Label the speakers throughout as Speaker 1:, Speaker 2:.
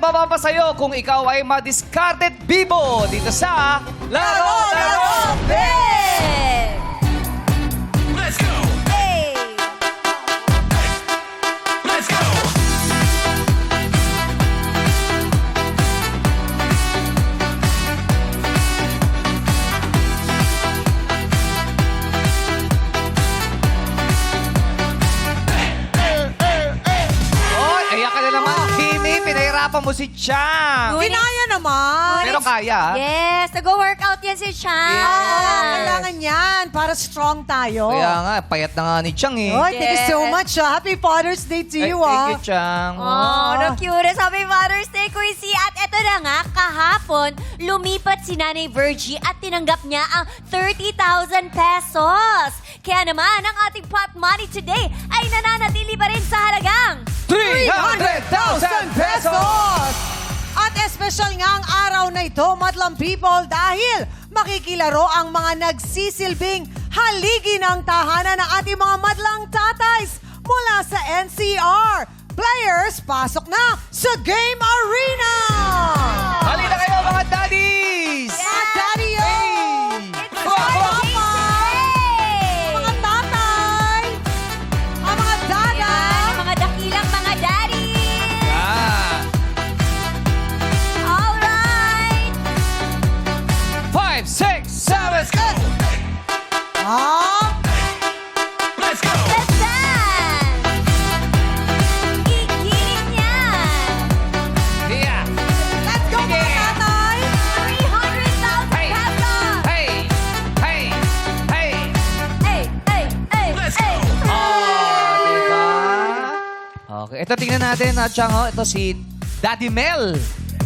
Speaker 1: mapapasayo kung ikaw ay ma-discarded bibo dito sa Laro Laro
Speaker 2: Big!
Speaker 3: Let's go!
Speaker 2: Hey!
Speaker 3: Let's go!
Speaker 1: Oy, ayan ka na naman, Kimi. Pinahirapan mo si Chang.
Speaker 4: Kinaya naman.
Speaker 1: Pero kaya.
Speaker 2: Yes, nag-workout yan si Chan.
Speaker 4: Oo, kailangan yan para strong tayo.
Speaker 1: Kaya nga, payat na nga ni Chang eh.
Speaker 4: Oy, thank you so
Speaker 2: Yes.
Speaker 4: much. Happy Father's Day to you,
Speaker 1: Thank you, Chang.
Speaker 2: Oh, no cute. Happy Father's Day, Quincy. At eto na nga, kahapon, lumipat si Nanay Virgie at tinanggap niya ang 30,000 pesos. Kaya naman, ang ating pot money today ay nananatili pa rin sa halagang
Speaker 1: 300,000 pesos!
Speaker 4: At espesyal nga ang araw na ito, Madlang People, dahil makikilaro ang mga nagsisilbing haligi ng tahanan ng ating mga madlang tatays mula sa NCR. Players, pasok na sa Game Arena!
Speaker 1: Halina kayo, mga daddies!
Speaker 4: Mga daddy-o!
Speaker 2: It's
Speaker 1: Wow, wow.
Speaker 2: Friday!
Speaker 4: Mga tatay! Ang mga dada!
Speaker 2: Yan, mga dakilang mga daddy!
Speaker 1: Ah,
Speaker 2: Alright!
Speaker 1: 5, 6, 7, go!
Speaker 4: Ah!
Speaker 3: Let's go!
Speaker 2: Let's dance! Ikiling yan!
Speaker 1: Yeah!
Speaker 4: Let's go, mga
Speaker 1: Yeah.
Speaker 4: tatay!
Speaker 2: 300,000
Speaker 1: Hey!
Speaker 2: pesos!
Speaker 1: Hey! Hey! Hey!
Speaker 2: Hey, hey, hey,
Speaker 3: Let's
Speaker 2: hey!
Speaker 3: go.
Speaker 1: Oh, diba? Okay, ito tingnan natin, Chang. Oh. Ito si Daddy Mel.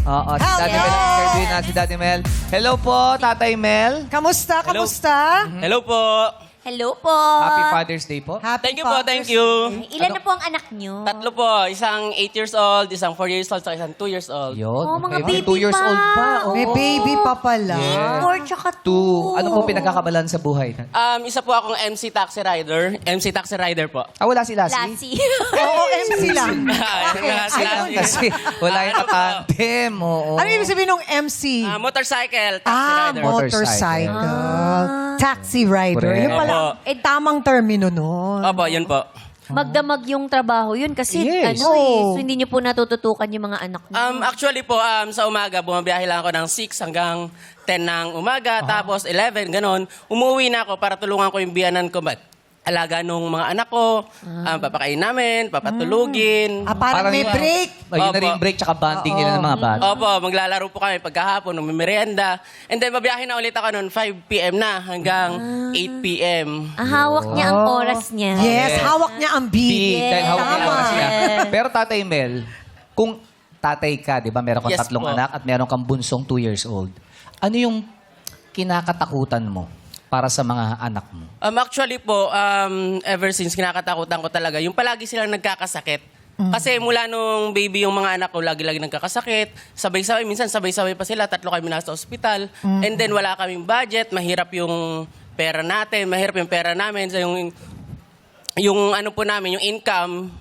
Speaker 1: Oo, si
Speaker 4: Hello.
Speaker 1: Daddy Mel. Interviewin natin si Daddy Mel. Hello po, Tatay Mel.
Speaker 4: Kamusta?
Speaker 5: Hello.
Speaker 4: Kamusta?
Speaker 5: Hello po.
Speaker 2: Hello po!
Speaker 1: Happy Father's Day po.
Speaker 4: Happy
Speaker 5: Thank you po, thank
Speaker 4: Father's
Speaker 5: you.
Speaker 2: Ilan na po ang anak nyo?
Speaker 5: Tatlo po. Isang 8 years old, isang 4 years old, saka isang 2 years old.
Speaker 1: Yun.
Speaker 2: Oh, mga
Speaker 1: okay.
Speaker 2: baby
Speaker 1: 2 years
Speaker 2: pa.
Speaker 1: old pa.
Speaker 4: May
Speaker 1: Oo.
Speaker 4: baby pa pala.
Speaker 2: Four tsaka two.
Speaker 1: 2. Ano po pinagkakabalan sa buhay?
Speaker 5: Isa po akong MC taxi rider. MC taxi rider po.
Speaker 1: Ah, wala si Lassie?
Speaker 2: Lassie.
Speaker 4: Oo, MC lang.
Speaker 5: Okay.
Speaker 1: Ayun, kasi wala yung tandem. Oo.
Speaker 4: Ano ibig sabihin ng MC?
Speaker 5: Motorcycle, taxi rider.
Speaker 4: Motorcycle. Taxi rider.
Speaker 1: Correct.
Speaker 4: Yun pala,
Speaker 5: Opo.
Speaker 4: tamang termino nun.
Speaker 5: Opo, yun po.
Speaker 2: Magdamag yung trabaho yun kasi
Speaker 1: Yes.
Speaker 2: ano eh,
Speaker 4: Oo.
Speaker 2: so hindi nyo po natututukan yung mga anak nyo.
Speaker 5: Actually po, sa umaga, bumabiyahe lang ako ng 6 hanggang 10 ng umaga, tapos 11, ganon. Umuwi na ako para tulungan ko yung biyanan ko. Alaga nung mga anak ko, papakain namin, papatulugin.
Speaker 4: Parang may
Speaker 1: yung-
Speaker 4: break.
Speaker 1: Ayun na
Speaker 5: Opo.
Speaker 1: rin yung break tsaka bonding nila ng mga bata.
Speaker 5: Opo, maglalaro po kami pagkahapon, merienda. And then, babiyahe na ulit ako noon, 5 p.m. na hanggang 8 p.m.
Speaker 2: Hawak niya ang oras niya.
Speaker 4: Yes, hawak niya ang beat.
Speaker 1: Dahil hawak niya
Speaker 4: Tama.
Speaker 1: yung oras niya. Pero Tatay Mel, kung tatay ka, di ba, meron kang
Speaker 5: Yes
Speaker 1: tatlong
Speaker 5: po.
Speaker 1: anak at meron kang bunsong 2 years old, ano yung kinakatakutan mo para sa mga anak mo?
Speaker 5: Actually po, ever since kinakatakutan ko talaga, yung palagi silang nagkakasakit. Kasi mula nung baby yung mga anak ko, lagi-lagi nagkakasakit. Sabay-sabay, minsan sabay-sabay pa sila, tatlo kami nasa ospital. And then wala kaming budget, mahirap yung pera natin, mahirap yung pera namin. So yung ano po namin, yung income,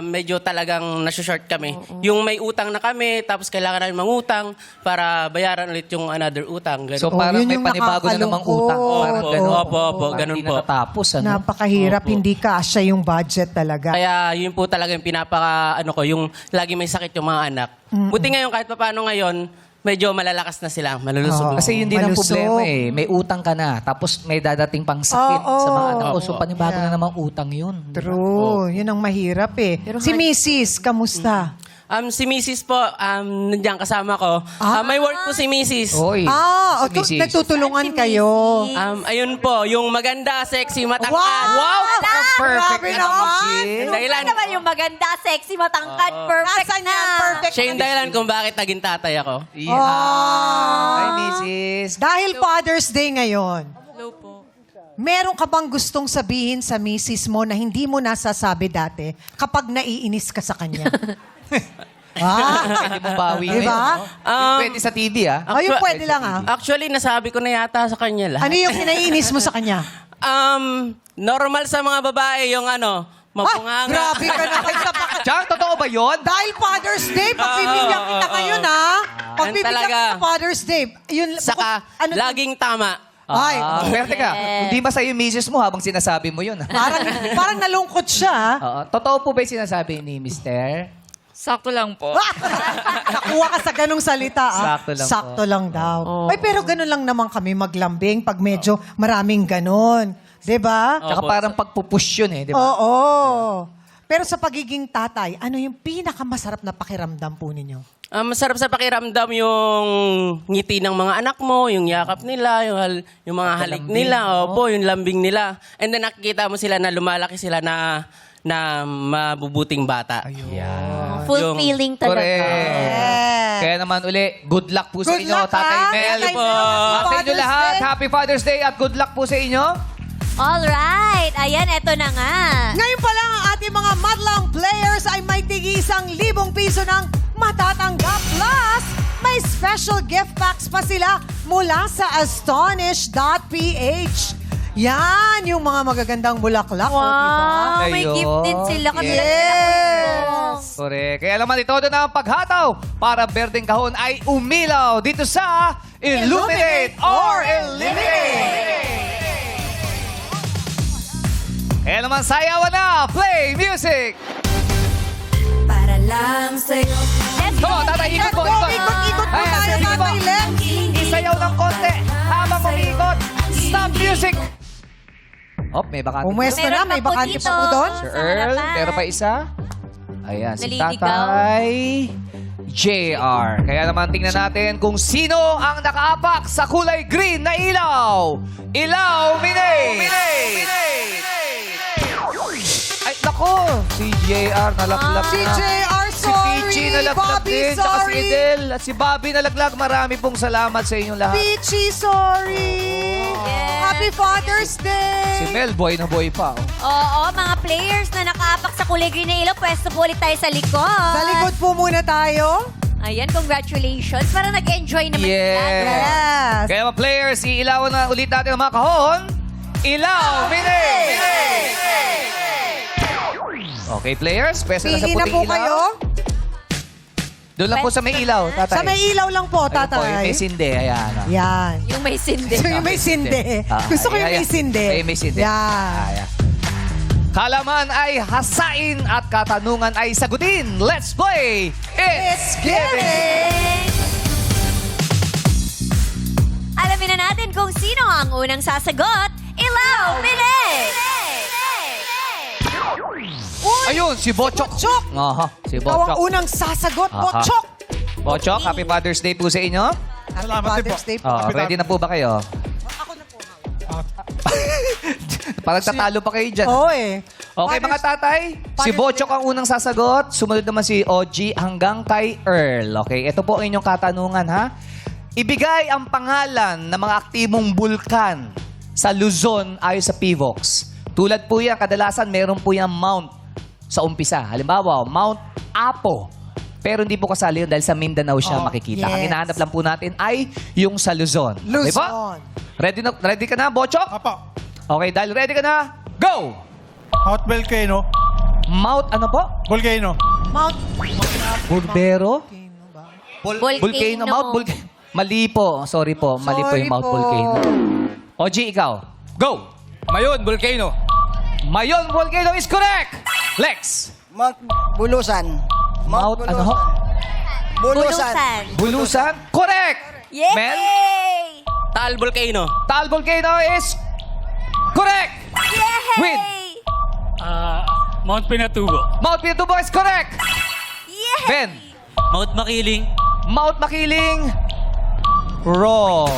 Speaker 5: medyo talagang nasa-short kami. Yung may utang na kami, tapos kailangan namin mangutang para bayaran ulit yung another utang. Ganun.
Speaker 1: So
Speaker 4: Oh,
Speaker 1: parang
Speaker 4: yun
Speaker 1: may
Speaker 4: yung
Speaker 1: panibago na namang
Speaker 4: nakakalungkot.
Speaker 1: utang. Parang
Speaker 5: Opo,
Speaker 1: ganun.
Speaker 5: opo,
Speaker 1: Parang
Speaker 5: ganun
Speaker 1: hindi
Speaker 5: po.
Speaker 1: natatapos. Ano?
Speaker 4: Napakahirap,
Speaker 5: Opo.
Speaker 4: hindi kasya yung budget talaga.
Speaker 5: Kaya yun po talaga yung yung lagi may sakit yung mga anak. Buti ngayon kahit paano ngayon, medyo malalakas na sila, malulusog.
Speaker 4: Oo.
Speaker 5: na.
Speaker 1: Kasi yun din ang
Speaker 4: Malusog.
Speaker 1: problema eh. May utang ka na, tapos may dadating pang sakit
Speaker 4: Oo.
Speaker 1: sa mga anak ko. So
Speaker 5: Opo.
Speaker 1: panibago na namang utang yun. di ba?
Speaker 4: True. Yun ang mahirap eh. Si Mrs., kamusta?
Speaker 5: Si Mrs. po, nandiyan kasama ko. May work po si Mrs.
Speaker 1: Oy.
Speaker 4: Mrs.
Speaker 1: Mrs.
Speaker 4: Nagtutulungan
Speaker 2: Si
Speaker 4: kayo.
Speaker 5: Ayun po, yung maganda, sexy, matangkad.
Speaker 1: Wow! Perfect
Speaker 4: Grabe
Speaker 1: na
Speaker 4: naman.
Speaker 1: Mrs.
Speaker 5: Dahilan,
Speaker 2: Ano naman yung maganda, sexy, matangkad, perfect
Speaker 4: Nasaan
Speaker 2: na.
Speaker 4: yan? Perfect.
Speaker 5: siya yung dahilan kung bakit naging tatay ako.
Speaker 1: Yeah. Hi, Mrs.
Speaker 4: Dahil Father's Day ngayon,
Speaker 5: Hello po.
Speaker 4: meron ka bang gustong sabihin sa misis mo na hindi mo nasasabi dati kapag naiinis ka sa kanya?
Speaker 1: Pwede mo bawi
Speaker 4: Diba?
Speaker 1: Yung pwede sa TV, ah.
Speaker 4: Ayun, pwede lang
Speaker 5: Actually, nasabi ko na yata sa kanya lahat.
Speaker 4: Ano yung kinaiinis mo sa kanya?
Speaker 5: Normal sa mga babae yung mapunganga.
Speaker 4: Grabe ka na.
Speaker 1: Chang, totoo ba yun?
Speaker 4: Dahil Father's Day, pagbibigyan kita bibigyan
Speaker 5: talaga.
Speaker 4: ka sa Father's Day. Yun,
Speaker 5: Saka,
Speaker 4: ano-
Speaker 5: laging tama.
Speaker 4: Ay,
Speaker 1: Pero teka,
Speaker 2: Yes.
Speaker 1: hindi ba sa'yo yung misis mo habang sinasabi mo yun?
Speaker 4: parang nalungkot siya. ha?
Speaker 1: Oo. Totoo po ba yung sinasabi ni Mister?
Speaker 6: Sakto lang po.
Speaker 4: Nakuha ka sa ganong salita.
Speaker 1: Sakto lang
Speaker 4: Sakto
Speaker 1: po.
Speaker 4: lang daw. Ay, pero ganun lang naman kami maglambing pag medyo maraming ganon. 'Di ba?
Speaker 1: Tsaka
Speaker 5: Opo.
Speaker 1: parang pagpupush yun eh, di ba?
Speaker 4: Oo. Pero sa pagiging tatay, ano yung pinakamasarap na pakiramdam po ninyo?
Speaker 5: Masarap sa pakiramdam yung ngiti ng mga anak mo, yung yakap nila, yung mga halik nila, opo, yung lambing nila. And then nakikita mo sila na lumalaki sila na mabubuting bata.
Speaker 1: Yeah.
Speaker 2: Fulfilling talaga.
Speaker 1: Correct.
Speaker 4: Yes.
Speaker 1: Kaya naman uli, good luck po sa
Speaker 4: Good
Speaker 1: inyo,
Speaker 4: luck,
Speaker 1: Tatay
Speaker 4: ha?
Speaker 1: Mel.
Speaker 4: Tatay
Speaker 5: po.
Speaker 4: Mel,
Speaker 1: Sa inyo
Speaker 4: Father's
Speaker 1: lahat,
Speaker 4: Day.
Speaker 1: Happy Father's Day at good luck po sa inyo.
Speaker 2: Alright, ayan, eto na nga.
Speaker 4: Ngayon pa lang ang ating mga madlang players ay may tigi 1,000 piso ng matatanggap. Plus, may special gift packs pa sila mula sa Astonish.ph. Yan, yung mga magagandang bulaklak. o, diba?
Speaker 2: Wow, may
Speaker 1: Ayun.
Speaker 2: gift din sila.
Speaker 4: Yes.
Speaker 1: Correct. Kaya naman ito na ang paghataw para berdeng kahon ay umilaw dito sa Illuminate or Eliminate. Kaya naman sayawan na. Play music.
Speaker 2: Para lang sa'yo. Let's
Speaker 1: Come on, tatay, ikot po.
Speaker 4: Go, ikot-ikot po
Speaker 1: Ayan,
Speaker 4: tayo,
Speaker 1: sige po.
Speaker 4: Tatay Lex.
Speaker 1: Isayaw ng konti habang umiikot. Stop music. Oh, may bakante.
Speaker 4: Pumwesto na, may
Speaker 2: pa po
Speaker 4: bakante
Speaker 2: dito.
Speaker 4: pa po doon.
Speaker 1: Sir
Speaker 2: Sa
Speaker 1: Earl,
Speaker 2: harapan.
Speaker 1: meron pa isa. Ayan, si
Speaker 2: Naliligaw.
Speaker 1: Tatay JR. Kaya naman tingnan natin kung sino ang nakaapak sa kulay green na ilaw. Illuminate! Ay, nako! Si JR nalaglag
Speaker 4: Si
Speaker 1: na.
Speaker 4: JR,
Speaker 1: Si
Speaker 4: sorry.
Speaker 1: Peachy nalaglag
Speaker 4: Bobby,
Speaker 1: din. Tsaka si
Speaker 4: sorry.
Speaker 1: Edel. At si Bobby nalaglag. Marami pong salamat sa inyong lahat.
Speaker 4: Peachy, sorry.
Speaker 2: Yes.
Speaker 4: Happy Father's Day.
Speaker 1: Si Mel, boy na boy pa. Oh.
Speaker 2: Oo, mga players na nakaapak sa kulay green na ilaw, pwesto po ulit tayo sa likod.
Speaker 4: Sa likod po muna tayo.
Speaker 2: Ayan, congratulations. Parang nag-enjoy naman
Speaker 1: Yes.
Speaker 2: sila.
Speaker 4: Yes.
Speaker 1: Kaya mga players, iilawan na ulit natin ang mga kahon. Illuminate! Okay, players, pwesa na sa
Speaker 4: Pili na
Speaker 1: puting
Speaker 4: po
Speaker 1: ilaw.
Speaker 4: kayo.
Speaker 1: Doon lang po sa may ilaw, tatay.
Speaker 4: Sa may ilaw lang po,
Speaker 1: Ayun po, yung
Speaker 4: tatay.
Speaker 1: may sinde, ayan.
Speaker 4: Yan.
Speaker 2: Yung may sindi.
Speaker 4: So, yung may sinde. Gusto ko yung may sinde.
Speaker 1: Ay, may sinde.
Speaker 4: Yan.
Speaker 1: Ayan. Kalaman ay hasain at katanungan ay sagutin. Let's play! It's giving!
Speaker 2: Alamin na natin kung sino ang unang sasagot. Illuminate!
Speaker 1: Ayun, si Bochok.
Speaker 4: Bochok!
Speaker 1: Aha, si
Speaker 4: Ikaw ang
Speaker 1: Bochok.
Speaker 4: unang sasagot,
Speaker 1: Aha.
Speaker 4: Bochok.
Speaker 1: Bochok, happy Father's Day po sa inyo.
Speaker 4: Happy Father's Day po.
Speaker 1: Oh, ready na po ba kayo?
Speaker 4: Ako na po.
Speaker 1: Parang tatalo pa kayo dyan.
Speaker 4: Oo eh.
Speaker 1: Okay, mga tatay. Si Bochok ang unang sasagot. Sumunod naman si OG hanggang kay Earl. Okay, ito po ang inyong katanungan, ha? Ibigay ang pangalan ng mga aktibong bulkan sa Luzon ayon sa PVOX. Tulad po yan, kadalasan meron po yan mount sa umpisa. Halimbawa, Mount Apo. Pero hindi po kasali yun dahil sa Mindanao siya makikita. Ang
Speaker 4: yes.
Speaker 1: hinahanap lang po natin ay yung sa Luzon. Okay ba?
Speaker 4: Luzon.
Speaker 1: Ready ka na, Bochok?
Speaker 7: Apa,
Speaker 1: Okay, dahil ready ka na, go!
Speaker 7: Mount Volcano.
Speaker 1: Mount ano po?
Speaker 7: Volcano.
Speaker 4: Mount
Speaker 1: Burbero?
Speaker 2: Volcano.
Speaker 1: Mount Volcano. Mali po. Sorry po. Mali po
Speaker 4: Sorry
Speaker 1: yung Mount
Speaker 4: po.
Speaker 1: Volcano. OG, ikaw. Go!
Speaker 8: Mayon, Volcano.
Speaker 1: Mayon Volcano is correct! Lex!
Speaker 9: Mount Bulusan.
Speaker 1: Mount ano ho?
Speaker 2: Bulusan.
Speaker 1: Bulusan? Correct!
Speaker 2: Yay!
Speaker 1: Mel?
Speaker 5: Taal Volcano.
Speaker 1: Taal Volcano is correct!
Speaker 2: Yay!
Speaker 1: Win!
Speaker 8: Mount Pinatubo.
Speaker 1: Mount Pinatubo is correct!
Speaker 2: Yay!
Speaker 1: Ben?
Speaker 8: Mount Makiling.
Speaker 1: Mount Makiling? Wrong.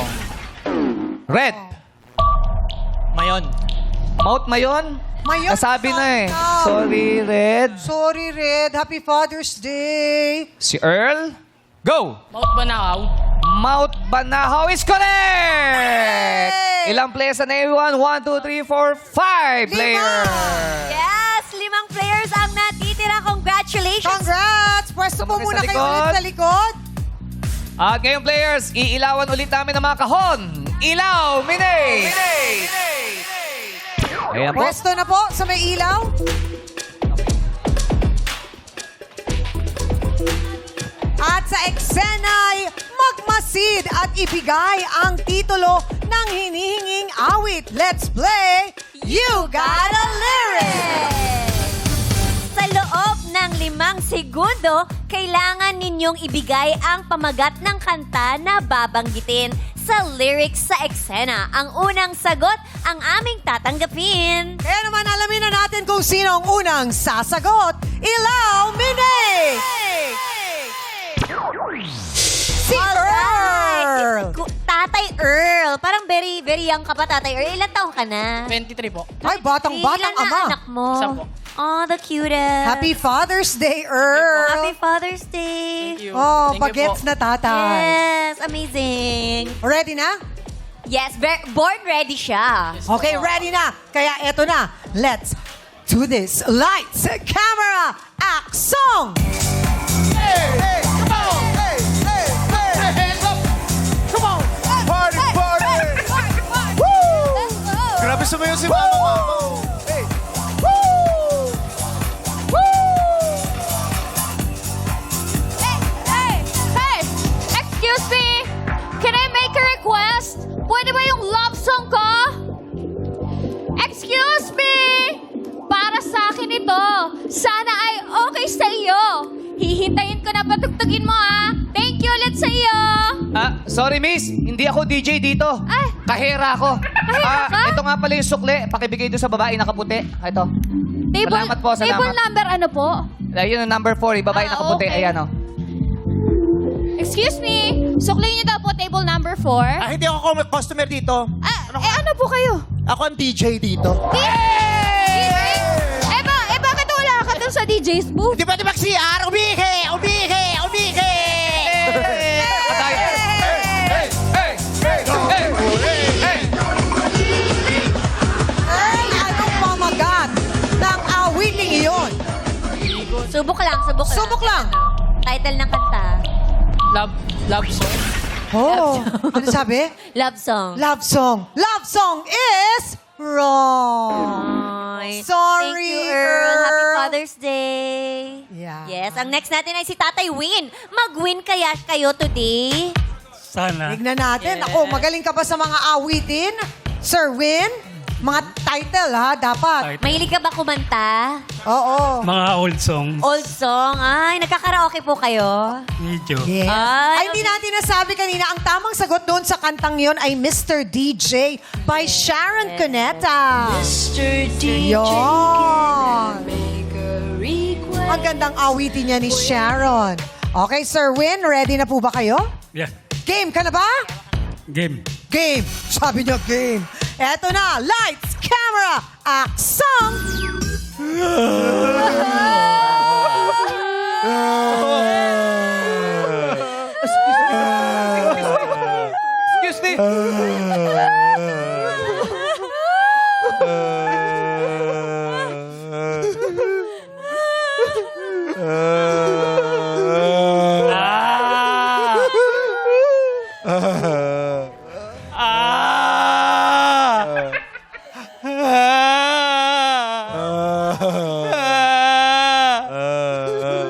Speaker 1: Red?
Speaker 8: Mayon.
Speaker 1: Mount Mayon?
Speaker 4: Mayon,
Speaker 1: Nasabi na eh.
Speaker 4: sayang.
Speaker 1: Sorry, Red.
Speaker 4: Sorry, Red. Happy Father's Day.
Speaker 1: Si Earl? Go!
Speaker 8: Mount Banahaw.
Speaker 1: Mount Banahaw is correct!
Speaker 4: Yay!
Speaker 1: Ilang players na naiwan? 1, 2, 3, 4, 5 players!
Speaker 2: Yes! 5 players ang natitira. Congratulations!
Speaker 4: Congrats! Pwesto po
Speaker 1: Sabagay
Speaker 4: muna
Speaker 1: sa
Speaker 4: kayo
Speaker 1: likod.
Speaker 4: ulit sa likod.
Speaker 1: At ngayong players, iilawan ulit namin ng mga kahon. Ilaw, Minay! Ayan po.
Speaker 4: Pwesto na po sa may ilaw. At sa eksena'y Proceed at ibigay ang titulo ng hinihinging awit. Let's play You Got a Lyric!
Speaker 2: Sa loob ng 5 segundo, kailangan ninyong ibigay ang pamagat ng kanta na babanggitin sa lyrics sa eksena. Ang unang sagot ang aming tatanggapin.
Speaker 4: Kaya naman alamin na natin kung sino ang unang sasagot. Ilaw Minay! Si Earl!
Speaker 2: Tatay Earl. Parang very, very young ka pa, Tatay Earl. Ilan taong ka na?
Speaker 8: 23 po.
Speaker 4: Ay, batang-batang
Speaker 2: Ilan na
Speaker 4: ama.
Speaker 2: anak mo?
Speaker 8: Isa po.
Speaker 2: Oh, the cutest.
Speaker 4: Happy Father's Day, Earl!
Speaker 2: Happy Father's Day.
Speaker 8: Thank you.
Speaker 4: Oh,
Speaker 8: Thank you
Speaker 4: bagets
Speaker 8: po.
Speaker 4: na tatay.
Speaker 2: Yes, amazing.
Speaker 4: Ready na?
Speaker 2: Yes, born ready siya.
Speaker 4: Okay, ready na. Kaya eto na. Let's do this. Lights, camera, action!
Speaker 7: Party, party! Grabe sumayo si Mama Mama. Hey!
Speaker 6: Hey! Excuse me! Can I make a request? Pwede ba yung love song ko? Excuse me! Para sa akin ito. Sana ay okay sa iyo. Hihintayin ko na patugtugin mo, ah. Thank you ulit sa iyo.
Speaker 1: Sorry miss, hindi ako DJ dito.
Speaker 6: Ay.
Speaker 1: Kahera ako.
Speaker 6: Kahera ka?
Speaker 1: Ito nga pala yung sukle. Pakibigay doon sa babae nakaputi. Ito. Salamat po, salamat.
Speaker 6: Table number ano po?
Speaker 1: Ayun ang number 4, yung babae
Speaker 6: Ah,
Speaker 1: nakaputi.
Speaker 6: okay.
Speaker 1: Ayan, oh.
Speaker 6: Excuse me. Suklayin niyo daw po table number 4.
Speaker 7: Hindi ako customer dito.
Speaker 6: Ano po kayo?
Speaker 7: Ako ang DJ dito.
Speaker 6: Bakit wala ka dun sa DJ's booth?
Speaker 7: Di ba di mag-CR? Umihi! Umihi! Umihi!
Speaker 1: Patay.
Speaker 4: Earl, anong pamagat ng awiting iyon?
Speaker 2: Subok lang, subok lang.
Speaker 4: Subok lang.
Speaker 2: Title ng kanta.
Speaker 8: Love song.
Speaker 4: Oh, ano sabi?
Speaker 2: Love song.
Speaker 4: Love song. Love song is wrong.
Speaker 2: Ay,
Speaker 4: Sorry,
Speaker 2: Thank you, Earl. Happy
Speaker 4: Earl.
Speaker 2: Father's Day.
Speaker 4: Yeah.
Speaker 2: Yes, ang next natin ay si Tatay Win. Mag-win kaya kayo today?
Speaker 8: Sana.
Speaker 4: Tignan natin. Ako, magaling ka ba sa mga awitin? Sir Win? Mga title, ha? Dapat.
Speaker 2: Mahilig ka ba kumanta?
Speaker 4: Oo.
Speaker 8: Mga old song.
Speaker 2: Old song? Ay, nagkakaraoke po kayo?
Speaker 8: Medyo.
Speaker 4: Yes. Ay, hindi natin nasabi kanina, ang tamang sagot doon sa kantang yon ay Mr. DJ by Sharon Cuneta.
Speaker 2: Mr. DJ.
Speaker 4: Yon. Ang gandang awitin niya ni Sharon. Okay, Sir Win, ready na po ba kayo?
Speaker 8: Yeah.
Speaker 4: Game ka na ba?
Speaker 8: Game.
Speaker 4: Game. Sabi niya game. Eto na. Lights, camera, action!
Speaker 1: Excuse me.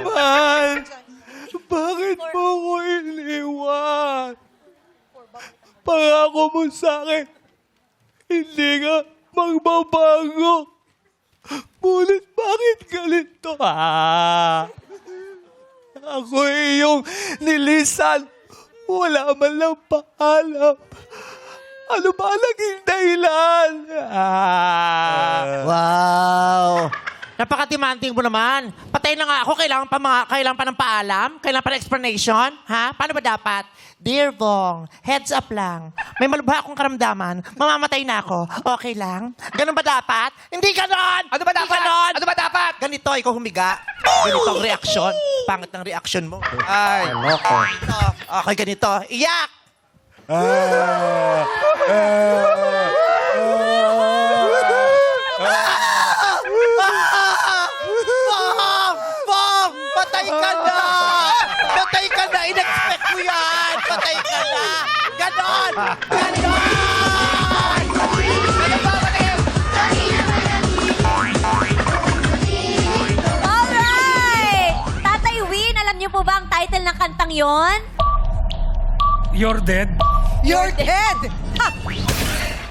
Speaker 7: Mahal, bakit mo ko iniwan? Pangako mo sa akin, hindi ka magbabago. Ngunit bakit ganito? Ako iyong nilisan. Wala man lang paalam. Ano ba naging dahilan?
Speaker 10: Wow! Napaka-demanding mo naman. Patay na nga ako. Kailangan pa ng paalam? Kailangan pa ng explanation? Ha? Paano ba dapat? Dear Bong, heads up lang. May malubha akong karamdaman. Mamamatay na ako. Okay lang? Ganun ba dapat? Hindi ganon!
Speaker 1: Ano ba
Speaker 10: Hindi
Speaker 1: dapat?
Speaker 10: ganon!
Speaker 1: Ano ba dapat?
Speaker 10: Ganito, ikaw humiga. Ganito ang reaksyon. Pangit ng reaksyon mo.
Speaker 1: Ay, loko.
Speaker 10: Ganito. Okay, ganito. Iyak! Bong! Patay ka na! Patay ka na! In-expect mo yan! Patay ka na! Ganon! Ganon!
Speaker 2: Alright! Tatay Win, alam niyo po ba ang title ng kantang yon?
Speaker 8: You're dead.
Speaker 4: You're dead! Ha!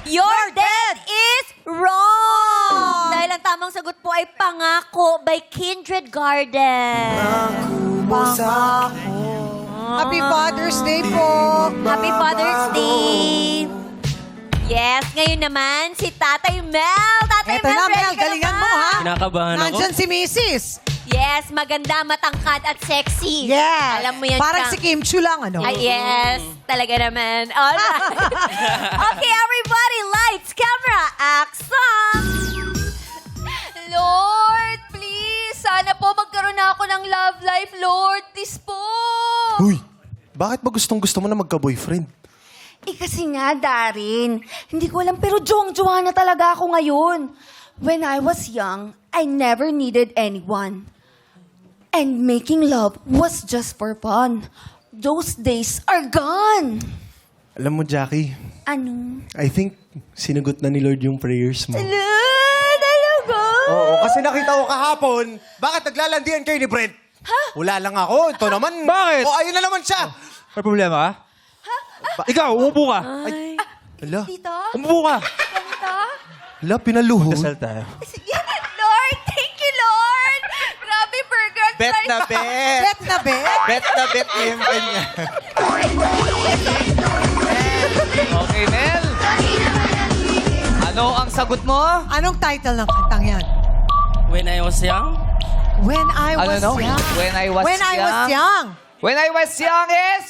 Speaker 2: Your dead is wrong! Dahil ang tamang sagot po ay Pangako by Kindred Garden.
Speaker 4: Happy Father's Day po!
Speaker 2: Happy Father's Day! Yes, ngayon naman si Tatay Mel. Tatay
Speaker 4: Eto
Speaker 2: Mel,
Speaker 4: na,
Speaker 2: ready
Speaker 4: Mel,
Speaker 2: ka
Speaker 4: galingan
Speaker 2: na
Speaker 4: mo,
Speaker 2: ba?
Speaker 4: ha?
Speaker 5: Kinakabahan ako.
Speaker 4: Nandyan si Mrs.
Speaker 2: Yes, maganda, matangkad at sexy.
Speaker 4: Yes.
Speaker 2: Alam mo yan
Speaker 4: Parang
Speaker 2: siya.
Speaker 4: si Kim Chu lang, ano?
Speaker 2: Ay, yes. Talaga naman. Alright. Okay, everybody, lights, camera, action!
Speaker 6: Lord, please. Sana po magkaroon na ako ng love life, Lord. Please po.
Speaker 11: Uy, bakit ba gustong-gusto mo na magka-boyfriend?
Speaker 12: Kasi nga, Darin, hindi ko alam, pero jong-jowa na talaga ako ngayon. When I was young, I never needed anyone. And making love was just for fun. Those days are gone.
Speaker 11: Alam mo, Jackie,
Speaker 12: Ano?
Speaker 11: I think sinagot na ni Lord yung prayers mo.
Speaker 12: Talaga?
Speaker 11: Oo, kasi nakita ko kahapon, bakit naglalandian kayo ni Brent? Wala lang ako. Ito naman.
Speaker 7: Bakit?
Speaker 11: O, ayun na naman siya.
Speaker 7: May problema ka? Ikaw, umupo ka.
Speaker 11: Hala,
Speaker 12: Tito?
Speaker 7: Umupo ka.
Speaker 12: Tito?
Speaker 11: hala, pinaluhod.
Speaker 7: Dasal tayo.
Speaker 6: Lord, thank you, Lord. Grabe, burger.
Speaker 11: Bet na bet.
Speaker 4: Bet na bet?
Speaker 11: Bet na bet na yung kanya.
Speaker 1: Okay, Mel. Ano ang sagot mo?
Speaker 4: Anong title ng kantang yan?
Speaker 5: When I was young,
Speaker 4: When I
Speaker 1: Ano
Speaker 4: was
Speaker 1: no?
Speaker 4: young.
Speaker 1: When I was
Speaker 4: When I was
Speaker 1: young.
Speaker 4: young.
Speaker 1: When I was young is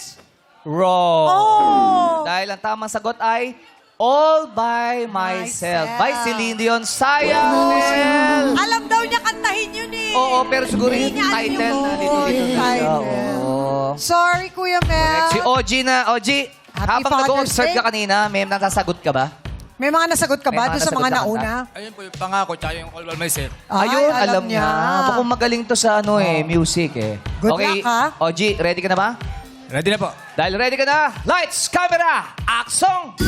Speaker 1: wrong.
Speaker 4: Oh!
Speaker 1: Dahil ang tamang sagot ay All by Myself.
Speaker 4: Myself.
Speaker 1: By Celine Dion. Sayang, Mel.
Speaker 4: Alam daw niya kantahin yun eh.
Speaker 1: Oo, pero siguro yung
Speaker 4: Hindi niya alam
Speaker 1: title
Speaker 4: yung
Speaker 1: na dito na siya.
Speaker 4: title.
Speaker 1: Oo.
Speaker 4: Sorry, Kuya Mel.
Speaker 1: Si OG na. OG,
Speaker 4: Happy
Speaker 1: habang
Speaker 4: Father's
Speaker 1: nag-observe
Speaker 4: Day.
Speaker 1: ka kanina, may nasasagot ka ba?
Speaker 4: May mga nasagot ka
Speaker 1: May
Speaker 4: ba
Speaker 1: mga
Speaker 4: doon sa
Speaker 1: nasagot
Speaker 4: mga
Speaker 1: na kanta?
Speaker 4: nauna?
Speaker 7: Ayun po yung pangako, tsaka yung all by myself.
Speaker 4: Ay,
Speaker 1: Ayun, alam niya. Mukhang magaling to sa music eh.
Speaker 4: Good
Speaker 1: Okay,
Speaker 4: luck, ha?
Speaker 1: OG, ready ka na ba?
Speaker 7: Ready na po.
Speaker 1: Dahil ready ka na, lights, camera, action!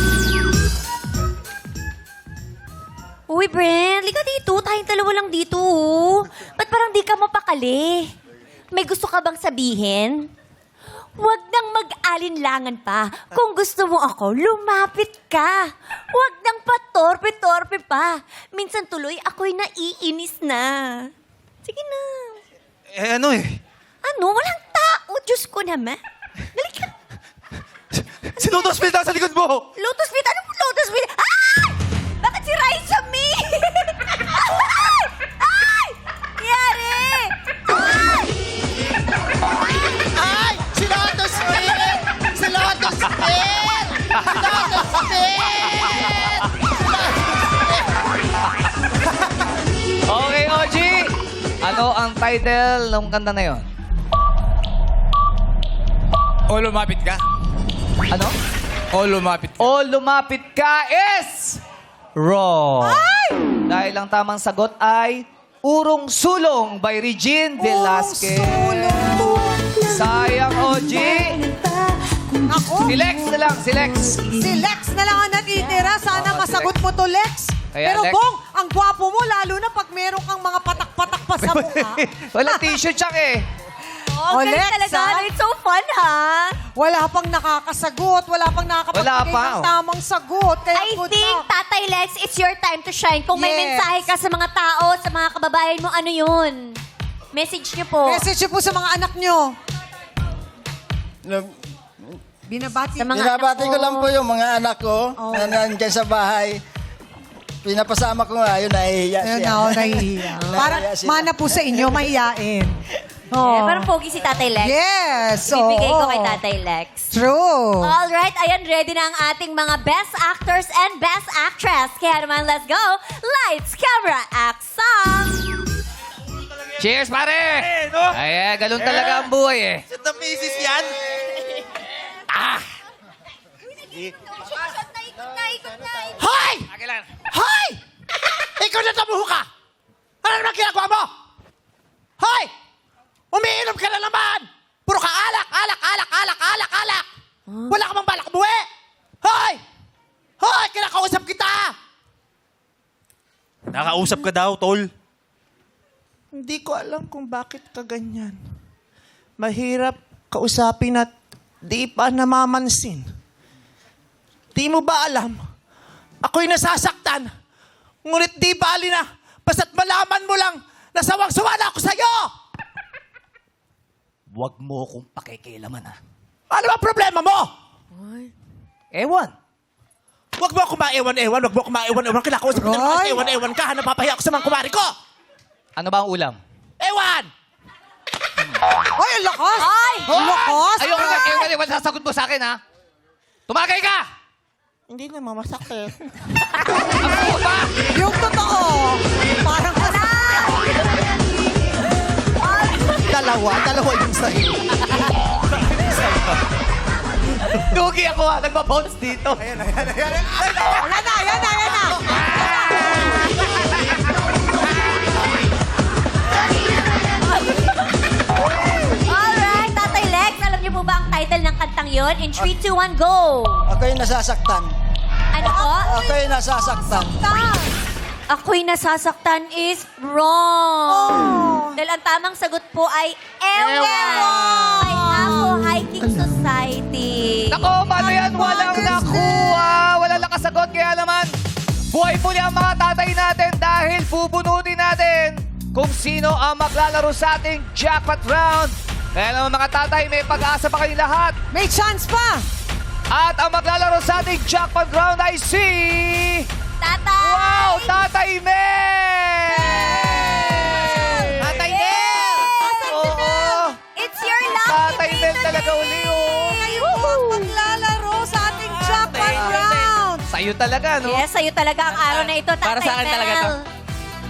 Speaker 2: Uy, Brent, lika dito. Tayong dalawa lang dito. Oh. Ba't parang di ka mapakali? May gusto ka bang sabihin? Huwag nang mag-alinlangan pa. Kung gusto mo ako, lumapit ka. Huwag nang patorpe-torpe pa. Minsan tuloy ako'y naiinis na. Sige na.
Speaker 7: Eh ano eh?
Speaker 2: Ano? Walang tao. Diyos ko naman. Dali ka.
Speaker 7: Si Lotus Smith sa likod mo!
Speaker 2: Lotus Smith? Ano po Lotus Smith? Ay! Bakit si Raisa May? Ay! Ay! Yari! Ay!
Speaker 10: Ay! Si Lotus Smith! Si Lotus Smith! Si Lotus Smith!
Speaker 1: Okay, OG! Ano ang title ng kanta na yon?
Speaker 7: O lumapit ka.
Speaker 1: Ano?
Speaker 7: O lumapit ka.
Speaker 1: O lumapit ka is wrong. Dahil ang tamang sagot ay Urong Sulong by Regine Velasquez. Sayang, OG.
Speaker 4: Ako,
Speaker 1: Si Lex na lang, si Lex.
Speaker 4: si Lex na lang ang natitira. Sana
Speaker 1: Oo, si
Speaker 4: masagot mo to, Lex.
Speaker 1: Kaya,
Speaker 4: Pero
Speaker 1: Lex-
Speaker 4: Bong, ang gwapo mo, lalo na pag meron kang mga patak-patak pa sa mukha.
Speaker 1: Wala tissue check eh.
Speaker 2: Oh,
Speaker 4: Oh,
Speaker 2: galing
Speaker 4: Lex,
Speaker 2: talaga.
Speaker 4: ah.
Speaker 2: It's so fun, ha?
Speaker 4: Wala pang nakakasagot. Wala pang nakakapagbigay
Speaker 1: Wala pa,
Speaker 4: ng
Speaker 1: oh.
Speaker 4: tamang sagot. Kaya
Speaker 2: I
Speaker 4: good
Speaker 2: think,
Speaker 4: luck.
Speaker 2: Tatay Lex, it's your time to shine. Kung may
Speaker 4: Yes.
Speaker 2: mensahe ka sa mga tao, sa mga kababayan mo, ano yun? Message niyo po.
Speaker 4: Message niyo po sa mga anak niyo. Binabati.
Speaker 2: Sa mga
Speaker 9: Binabati
Speaker 2: anak
Speaker 9: ko lang po yung mga anak ko
Speaker 4: Oh.
Speaker 9: na nandiyan sa bahay. Pinapasama ko nga, yun, nahihiya
Speaker 4: Ayun
Speaker 9: siya.
Speaker 4: na, oh, nahihiya. Para
Speaker 9: Nahihiya sila.
Speaker 4: mana po sa inyo, mahiyain.
Speaker 2: Eh,
Speaker 4: Oh.
Speaker 2: parang pogi si Tatay Lex.
Speaker 4: Yes.
Speaker 2: Bibigay ko
Speaker 4: oo.
Speaker 2: kay Tatay Lex.
Speaker 4: True.
Speaker 2: Alright, ayan, ready na ang ating mga best actors and best actress. Kaya naman, let's go. Lights, camera, action!
Speaker 1: Cheers, pare! Ay, galon talaga ang buhay eh.
Speaker 10: Sa misis yan? Hoy! Hoy! Ikaw na tamuho ka! Ano naman ginagawa mo? Hoy! Umiinom ka na naman! Puro ka alak, alak, alak, alak, alak, alak! Wala ka bang balak umuwi? Hoy! Hoy! Kinakausap kita!
Speaker 7: Nakausap ka daw, tol.
Speaker 10: Hindi ko alam kung bakit ka ganyan. Mahirap kausapin at di pa namamansin. Di mo ba alam? Ako'y nasasaktan. Ngunit di bali na. Basta't malaman mo lang na sawang-sawa na ako sa'yo!
Speaker 1: Huwag mo akong pakikilaman, ha?
Speaker 10: Ano ba problema mo?
Speaker 1: Ewan.
Speaker 10: Huwag mo ako maewan-ewan. Huwag mo ako maewan-ewan. Kinakausap ko na
Speaker 4: Roy!
Speaker 10: ewan-ewan ka. Napapahiya ako sa mga kumari ko.
Speaker 1: Ano ba ang ulam?
Speaker 10: Ewan!
Speaker 4: Ay, ang lakas!
Speaker 2: Ay!
Speaker 4: Ang lakas!
Speaker 1: Ayoko na, ewan, sasagot mo sa akin, ha? Tumagay ka!
Speaker 10: Hindi na, masakit.
Speaker 1: Ako ba?
Speaker 4: Yung totoo, parang
Speaker 10: Dalawa yung sa'yo.
Speaker 1: Dugi ako, ha? Nagpa-bounce dito.
Speaker 4: Ayan na.
Speaker 2: Alright, Tatay Lex, alam niyo po ba ang title ng kantang yon? In 3, 2, 1, go!
Speaker 9: Ako'y nasasaktan.
Speaker 2: Ano po?
Speaker 9: Ako'y nasasaktan.
Speaker 2: Ako'y nasasaktan is wrong. Dahil ang tamang sagot po ay ewan. Ay Ako Hiking Society.
Speaker 1: Nako, paano yan? Walang nakuha. Walang nakasagot. Kaya naman, buhay muli ang mga tatay natin dahil bubunutin natin kung sino ang maglalaro sa ating jackpot round. Kaya naman mga tatay, may pag-asa pa kayo lahat.
Speaker 4: may chance pa!
Speaker 1: At ang maglalaro sa ating jackpot round ay si...
Speaker 2: Tatay!
Speaker 1: Wow! Tatay Mel!
Speaker 10: Tatay Mel!
Speaker 1: Oo!
Speaker 2: It's your lucky
Speaker 1: Tatay
Speaker 2: day
Speaker 1: Mel
Speaker 2: today.
Speaker 1: talaga uli, oh!
Speaker 4: Ngayon po ang maglalaro sa ating jackpot round!
Speaker 1: Sa'yo talaga, no?
Speaker 2: Yes, sa'yo talaga ang araw na ito, Tatay
Speaker 5: Para sa akin
Speaker 2: Mel.
Speaker 5: talaga to.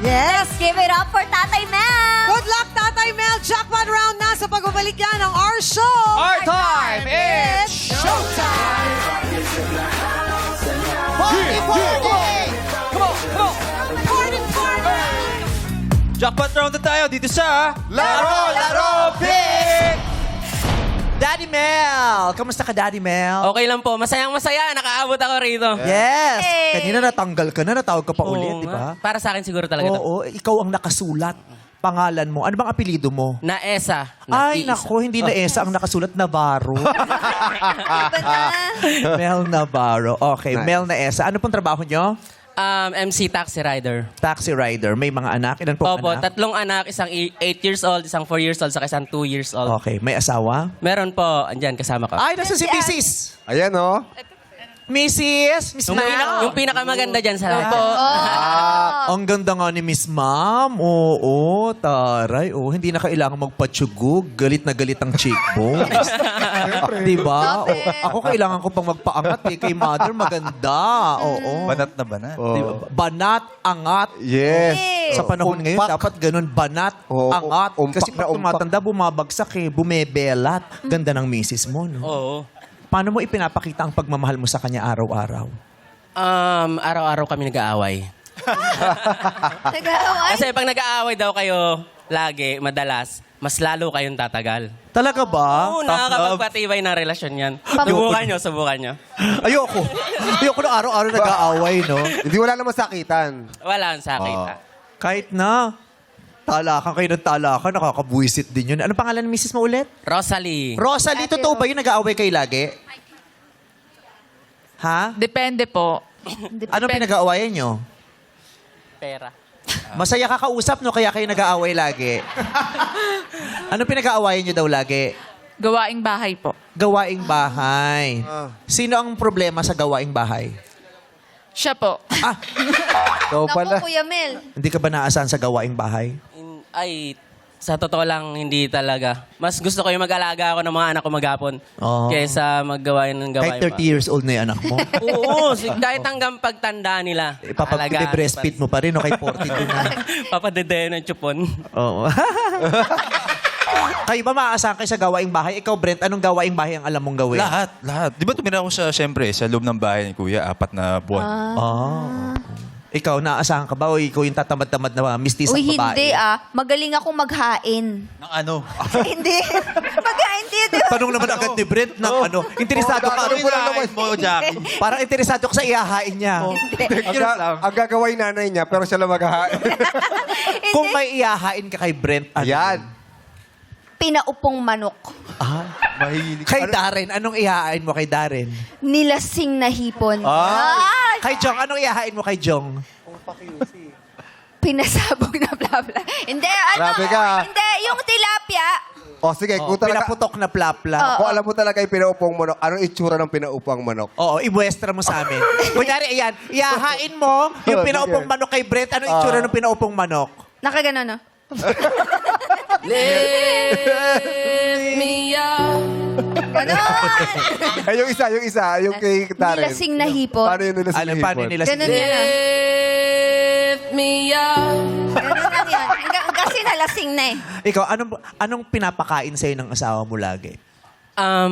Speaker 4: Yes!
Speaker 2: Give it up for Tatay Mel!
Speaker 4: Good luck, Tatay Mel! Jackpot round na sa pagbabalik yan ng our show!
Speaker 1: Our time is...
Speaker 4: Showtime!
Speaker 1: Come on!
Speaker 4: Party, party!
Speaker 7: Jackpot round na tayo dito sa...
Speaker 10: Laro, Big! Daddy Mel! Kamusta ka, Daddy Mel?
Speaker 5: Okay lang po. Masayang-masaya. Nakaabot ako rito.
Speaker 10: Yes!
Speaker 2: Hey!
Speaker 10: Kanina natanggal ka na, natawag ka pa ulit,
Speaker 5: Oo
Speaker 10: di ba?
Speaker 5: nga. Para sa akin siguro talaga to.
Speaker 10: Oo, ikaw ang nakasulat. Pangalan mo. Ano bang apelido mo?
Speaker 5: Na Esa.
Speaker 10: Ay, nako, hindi na Esa ang nakasulat, Navarro. Mel Navarro. Okay, Mel na Esa. Ano pong trabaho nyo?
Speaker 5: MC Taxi Rider.
Speaker 10: Taxi rider. May mga anak? Ilan pong
Speaker 5: Opo,
Speaker 10: anak?
Speaker 5: 3 anak. Isang 8 years old, isang 4 years old, saka isang 2 years old.
Speaker 10: Okay, may asawa?
Speaker 5: Meron po, andyan, kasama ko.
Speaker 10: Ay, nasa si Mrs.
Speaker 11: Ayan, oh.
Speaker 10: Mrs. Miss
Speaker 5: Yung,
Speaker 10: Mel.
Speaker 5: yung pinakamaganda dyan sa lahat.
Speaker 10: Ang ganda nga ni Miss Ma'am. Oo, taray. Oo, hindi na kailangan magpatsyugog. Galit na galit ang cheekbones. diba? O, ako kailangan ko pang magpaangat eh. Kay mother, maganda. Oo.
Speaker 9: Banat na banat.
Speaker 10: Diba? Banat, angat.
Speaker 9: Yes.
Speaker 10: Sa panahon ngayon, dapat ganun, banat,
Speaker 9: Oo,
Speaker 10: angat.
Speaker 9: umpak
Speaker 10: Kasi
Speaker 9: na
Speaker 10: pag
Speaker 9: umpak.
Speaker 10: tumatanda, bumabagsak eh, bumebelat. Ganda ng misis mo, no?
Speaker 5: Oo.
Speaker 10: Paano mo ipinapakita ang pagmamahal mo sa kanya araw-araw?
Speaker 5: Araw-araw kami nag-aaway.
Speaker 2: Nag-aaway?
Speaker 5: Kasi pag nag-aaway daw kayo, lagi, madalas, mas lalo kayong tatagal.
Speaker 10: Talaga ba?
Speaker 5: Oo, nakakapagpatibay ng relasyon yan. Subukan nyo.
Speaker 10: Ayoko. Ayoko na araw-araw nag-aaway, no?
Speaker 11: Hindi wala namang sakitan.
Speaker 5: Wala ang sakit.
Speaker 10: Kahit na, talakan kayo ng talakan, nakakabuisit din yun. Ano pangalan ng misis mo ulit?
Speaker 5: Rosalie.
Speaker 10: Rosalie, totoo ba yun? Nag-aaway kayo lagi? Ha?
Speaker 6: Depende po.
Speaker 10: Ano pinag-aawayan nyo?
Speaker 5: Pera.
Speaker 10: Masaya kakausap, no? Kaya kayo nag-aaway lagi. Ano pinag-aawayan nyo daw lagi?
Speaker 6: Gawaing bahay po.
Speaker 10: Gawaing bahay. Sino ang problema sa gawaing bahay?
Speaker 6: Siya po.
Speaker 11: Ikaw pala.
Speaker 12: Kuya Mel.
Speaker 10: Hindi ka ba naasahan sa gawaing bahay?
Speaker 5: Ay, sa totoo lang, hindi talaga. Mas gusto ko yung mag-alaga ako ng mga anak ko maghapon
Speaker 10: Oo.
Speaker 5: kaysa maggawain ng gawain
Speaker 10: Kahit 30 years old na yung anak mo.
Speaker 5: Oo, kahit hanggang pagtanda nila.
Speaker 10: Ipapag-breastfeed mo pa rin, no? Kahit 42 na.
Speaker 5: Papadedeyo ng chupon.
Speaker 10: Oo. Kayo ba maaasahan kayo sa gawaing bahay? Ikaw, Brent, anong gawaing bahay ang alam mong gawin?
Speaker 13: Lahat. Di ba tumira ako siyempre, sa loob ng bahay ni Kuya, 4 na buwan.
Speaker 10: Ikaw, naaasahan ka ba? O ikaw yung tatamad-tamad na mistisang
Speaker 12: Uy,
Speaker 10: babae?
Speaker 12: hindi Magaling akong maghain.
Speaker 13: Ng ano?
Speaker 12: Hindi. Maghain din.
Speaker 10: Tanong naman agad ni Brent ng ano. Interesado ka.
Speaker 13: Ano mo na naman mo, Jackie?
Speaker 10: Parang interesado ka sa ihahain niya.
Speaker 11: Ang gagawin nanay niya, pero siya lang maghahain.
Speaker 10: Kung may ihahain ka kay Brent, ano?
Speaker 11: Yan.
Speaker 12: Pinaupong manok.
Speaker 9: Mahilig.
Speaker 10: Kay Darren, anong ihahain mo kay Darren?
Speaker 12: Nilasing na hipon.
Speaker 10: Kay Jong, anong ihahain mo kay Jong?
Speaker 12: Pinasabog na bla bla. Hindi, ano?
Speaker 9: Grabe ka.
Speaker 12: Hindi, yung tilapia.
Speaker 9: O sige, kung talaga,
Speaker 10: Pinaputok na plapla.
Speaker 9: kung alam mo talaga yung pinaupang manok, anong itsura ng pinaupang manok?
Speaker 10: Oo, imuestra mo sa amin. Kunyari, ayan, ihahain mo yung pinaupong manok kay Brent. Anong itsura ng pinaupong manok?
Speaker 12: Nakaganon, no? Ganon!
Speaker 9: Ay, yung isa, yung kay Darren.
Speaker 12: Nilasing na hipon.
Speaker 9: Paano yun nilasing na hipon?
Speaker 10: Paano nila
Speaker 12: Ganon yan, ah. Ganon lang yan. Kasi nalasing na eh.
Speaker 10: Ikaw, anong pinapakain sa'yo ng asawa mo lagi?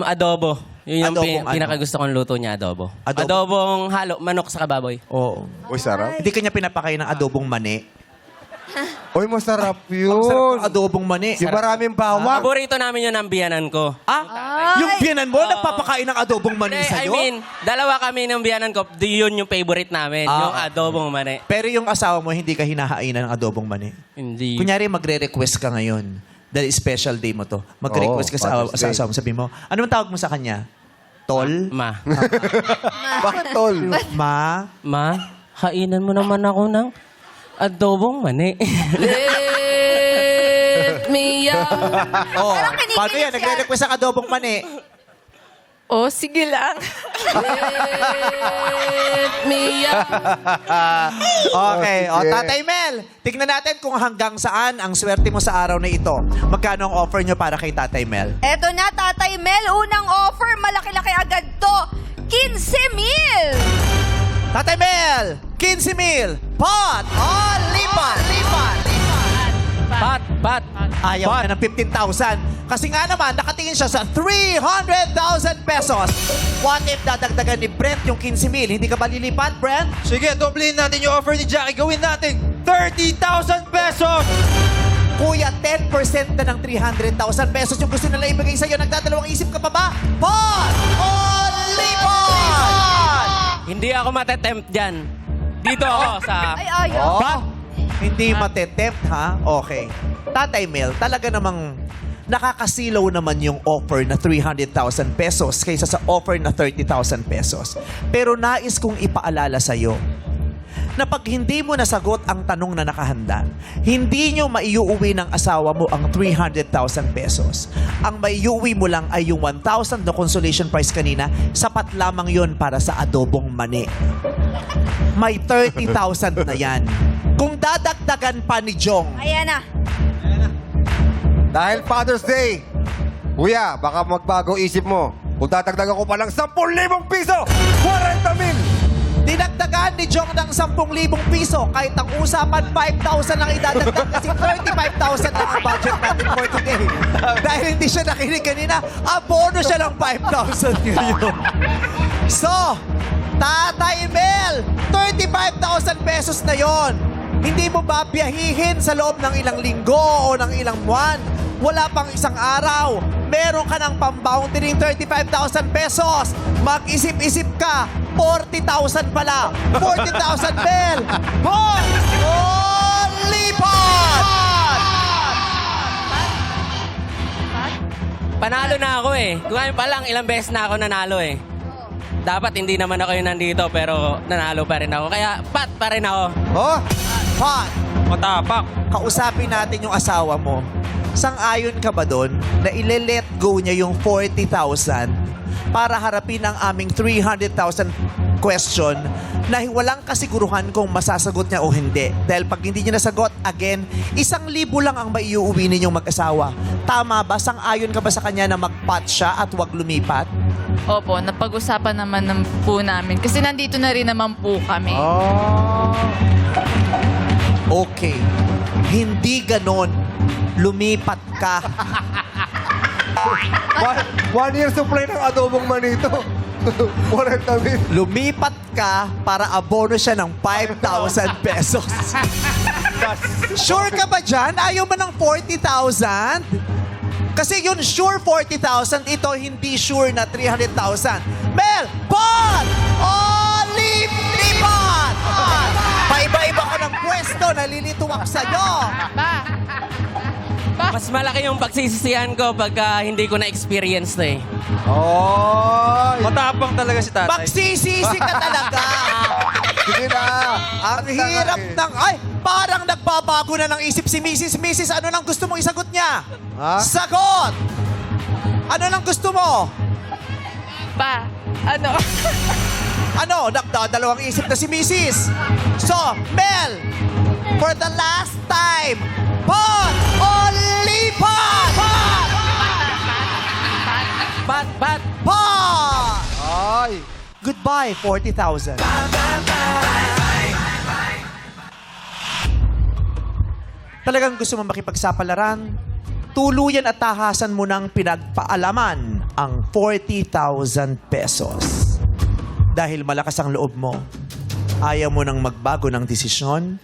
Speaker 5: Adobo. Yun yung
Speaker 10: Adobong ano?
Speaker 5: pinakagusto kong luto niya, adobo.
Speaker 10: Adobo?
Speaker 5: Adobong halo, manok sa kababoy.
Speaker 10: Oo.
Speaker 9: Uy, sarap.
Speaker 10: Hindi kanya pinapakain ng adobong mani.
Speaker 9: Uy, masarap yun.
Speaker 10: Ang sarap ng adobong mani.
Speaker 9: Yung maraming bawang.
Speaker 5: Paborito namin yun ng biyanan ko.
Speaker 10: Yung biyanan mo, nagpapakain ng adobong mani
Speaker 5: I
Speaker 10: sa'yo?
Speaker 5: mean, dalawa kami ng biyanan ko. Yun yung favorite namin. Yung adobong mani.
Speaker 10: Pero yung asawa mo, hindi ka hinahainan ng adobong mani.
Speaker 5: Hindi.
Speaker 10: Kunyari, magre-request ka ngayon. Dahil special day mo to. Magre-request ka sa
Speaker 9: Father's Day.
Speaker 10: asawa mo. Sabi mo, ano ang tawag mo sa kanya? Tol?
Speaker 5: Ma.
Speaker 9: Bakit, tol?
Speaker 10: Ma?
Speaker 5: Ma, hainan mo naman ako ng adobong mani.
Speaker 10: Oh,
Speaker 12: Parang kinikilig
Speaker 10: paano yan?
Speaker 12: siya.
Speaker 10: Nagre-request ang adobong mani.
Speaker 12: Oh, sige lang.
Speaker 10: Okay. O,
Speaker 9: Sige.
Speaker 10: Tatay Mel, tignan natin kung hanggang saan ang swerte mo sa araw na ito. Magkano ang offer nyo para kay Tatay Mel?
Speaker 12: Eto na, Tatay Mel. Unang offer, malaki-laki agad to. 15,000!
Speaker 10: Tatay Mel, 15,000. Pot o lipat?
Speaker 5: Pat.
Speaker 10: Ayaw na ng 15,000. Kasi nga naman, nakatingin siya sa 300,000 pesos. What if dadagdagan ni Brent yung 15,000? Hindi ka ba lilipat, Brent?
Speaker 13: Sige, doblein natin yung offer ni Jackie. Gawin natin 30,000 pesos!
Speaker 10: Kuya, 10% na ng 300,000 pesos yung gusto nila ibigay sa'yo. Nagdadalawang isip ka pa ba? Pot o lipat?
Speaker 5: Hindi ako matetempt dyan. Dito ako sa...
Speaker 12: Ay, ayaw.
Speaker 10: But, hindi matetempt, ha? Okay. Tatay Mel, talaga namang nakakasilaw naman yung offer na 300,000 pesos kaysa sa offer na 30,000 pesos. Pero nais kong ipaalala sa'yo na pag hindi mo nasagot ang tanong na nakahanda, hindi nyo maiuwi ng asawa mo ang 300,000 pesos. Ang maiuwi mo lang ay yung 1,000 na consolation prize kanina, sapat lamang yon para sa adobong mani. May 30,000 na yan. Kung dadagdagan pa ni Jong,
Speaker 12: Ayan na.
Speaker 9: Dahil Father's Day, kuya, baka magbago isip mo. Kung tatagdagan ko pa lang 10,000 piso, 40,000!
Speaker 10: dinagdagan ni Jong ng 10,000 piso. Kahit ang usapan, 5,000 lang idadagdag kasi 35,000 lang ang budget natin for today. Dahil hindi siya nakinig kanina, abono siya ng 5,000 ngayon. So, Tatay Mel, 35,000 pesos na yon. Hindi mo ba biyahihin sa loob ng ilang linggo o ng ilang buwan? Wala pang isang araw. Meron ka ng pamboundary 35,000 pesos. Mag-isip-isip ka. 40,000 pala. 40,000 Mel. Bon! Lipat!
Speaker 5: Panalo na ako eh. Kung ngayon pa lang, ilang beses na ako nanalo eh. Dapat hindi naman ako yung nandito pero nanalo pa rin ako. Kaya pat pa rin ako.
Speaker 10: Oh, Pat,
Speaker 8: Matapak.
Speaker 10: kausapin natin yung asawa mo. Sang-ayon ka ba doon na ile-let go niya yung 40,000 para harapin ang aming 300,000 question na walang kasiguruhan kung masasagot niya o hindi. Dahil pag hindi niya nasagot, again, 1,000 lang ang maiuwi ninyong mag-asawa. Tama ba? Sang-ayon ka ba sa kanya na mag-pot siya at huwag lumipat?
Speaker 6: Opo, napag-usapan naman po namin. Kasi nandito na rin naman po kami.
Speaker 10: Okay. Hindi ganon. Lumipat ka.
Speaker 9: 1 year supply ng adobong manito. 40,000.
Speaker 10: Lumipat ka para abono siya ng 5,000 pesos. Sure ka ba dyan? Ayaw mo ng 40,000? Kasi yun sure 40,000, ito hindi sure na 300,000. Mel, pot! O lipat! Paiba-iba ko ng pwesto, nalilito ako sa'yo.
Speaker 6: Ba,
Speaker 5: Mas malaki yung pagsisisihan ko pagka hindi ko na-experience na eh.
Speaker 9: Oh!
Speaker 13: Matapang talaga si tatay.
Speaker 10: Magsisisi ka talaga.
Speaker 9: Sige na!
Speaker 10: Ang hirap ng... Ay, parang nagbabago na ng isip si Mrs. Mrs. Ano nang gusto mong isagot niya?
Speaker 9: Ha?
Speaker 10: Sagot! Ano nang gusto mo? Ano? Nagdadalawang isip na si Mrs. So, Mel, for the last time, pot o lipat?
Speaker 5: Bat!
Speaker 10: Pot!
Speaker 9: Ay!
Speaker 10: Goodbye, 40,000. Talagang gusto mo makipagsapalaran? Tuluyan at tahasan mo ng pinagpaalaman ang 40,000 pesos. Dahil malakas ang loob mo, ayaw mo nang magbago ng desisyon,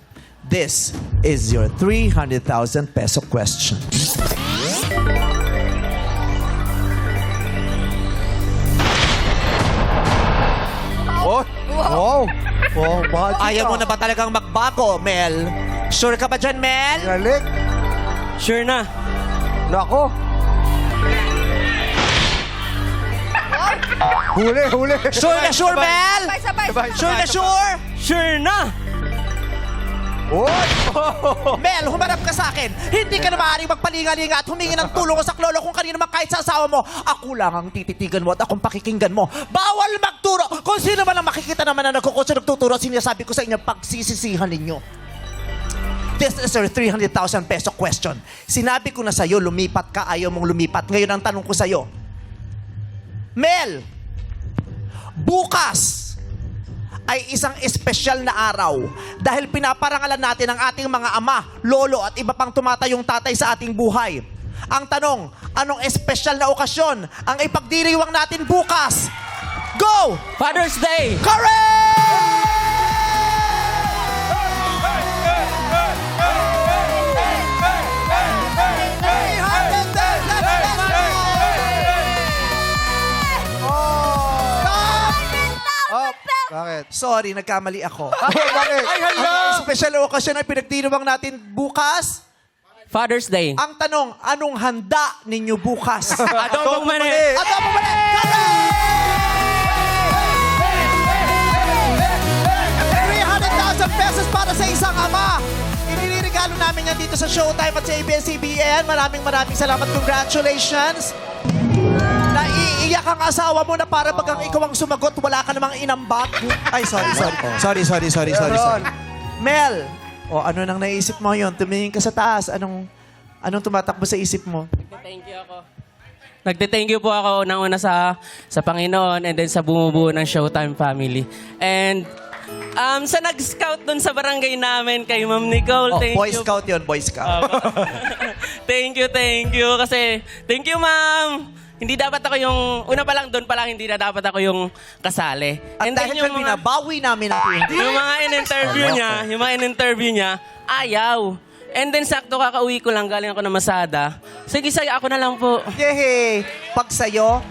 Speaker 10: this is your 300,000 peso question.
Speaker 9: Oh! Wow! Oh, bakit
Speaker 10: Ayaw mo na ba talagang magbago, Mel? Sure ka ba dyan, Mel?
Speaker 9: Galing!
Speaker 5: Sure na.
Speaker 9: Nako! Huli, huli!
Speaker 10: Sure na sure, Mel? Sure na sure?
Speaker 5: Sure na!
Speaker 9: Oy!
Speaker 10: Mel, humarap ka sa akin. Hindi ka na maaaring magpalinga-linga at humingi ng tulong sa lolo kung kanino man kahit sa asawa mo. Ako lang ang tititigan mo at akong pakikinggan mo. Bawal magturo. Kung sino man ang makikita naman na nagkukutsa nagtuturo, sinasabi ko sa inyo, pagsisisihan ninyo. This is your 300,000 peso question. Sinabi ko na sa'yo, lumipat ka, ayaw mong lumipat. Ngayon ang tanong ko sa'yo, Mel, bukas ay isang espesyal na araw dahil pinaparangalan natin ang ating mga ama, lolo at iba pang tumatayong tatay sa ating buhay. Ang tanong, anong espesyal na okasyon ang ipagdiriwang natin bukas? Go!
Speaker 5: Father's Day!
Speaker 10: Correct!
Speaker 9: Bakit?
Speaker 10: Sorry, nagkamali ako.
Speaker 9: Bakit?
Speaker 10: Ay, ang espesyal na okasyon ay pinagdiriwang natin bukas?
Speaker 5: Father's Day.
Speaker 10: Ang tanong, anong handa ninyo bukas?
Speaker 5: Adobong mani.
Speaker 10: Adobo mani! Correct! 300,000 pesos para sa isang ama. Iniregalo namin yan dito sa Showtime at sa ABS-CBN. Maraming salamat. Congratulations. Naiiyak ang asawa mo na para bagang ikaw ang sumagot, wala ka namang inambak. Ay, sorry. Mel, ano nang naisip mo yun? Tumingin ka sa taas. Anong tumatakbo sa isip mo?
Speaker 5: Thank you ako. Nagte-thank you po ako unang-una sa Panginoon and then sa bumubuo ng Showtime family. And sa nag-scout dun sa barangay namin kay Ma'am Nicole, thank
Speaker 10: Boy
Speaker 5: you.
Speaker 10: Scout yun, Boy Scout.
Speaker 5: Thank you. Kasi, thank you, ma'am. Hindi dapat ako yung, una pa lang, doon pa lang, hindi na dapat ako yung kasali.
Speaker 10: At dahil dyan, binabawi namin ang PNP.
Speaker 5: Yung mga in-interview niya, ayaw. And then, sakto kakauwi ko lang, galing ako na Masada. Sige, ako na lang po.
Speaker 10: Yehey! Pag sa'yo,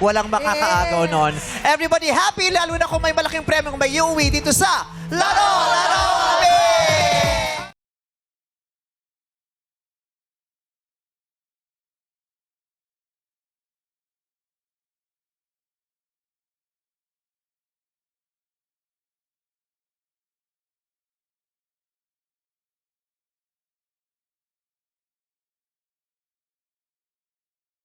Speaker 10: walang makakaagaw nun. Everybody happy, lalo na kung may malaking premyong may uuwi dito sa Laro! Laro! Kami!